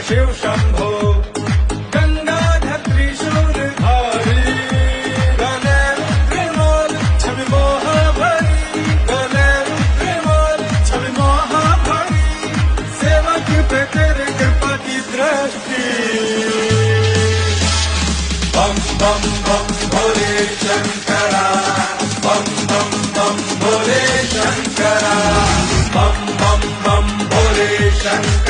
शिव शंभो गंगाधर त्रिशूलधारी गले रुद्रमाल छवि मोहभरी गले रुद्रमाल छवि मोहभरी सेवक पे तेरे कृपा की दृष्टि बम बम बम भोले शंकरा बम बम बम भोले शंकरा बम बम बम भोले शंकरा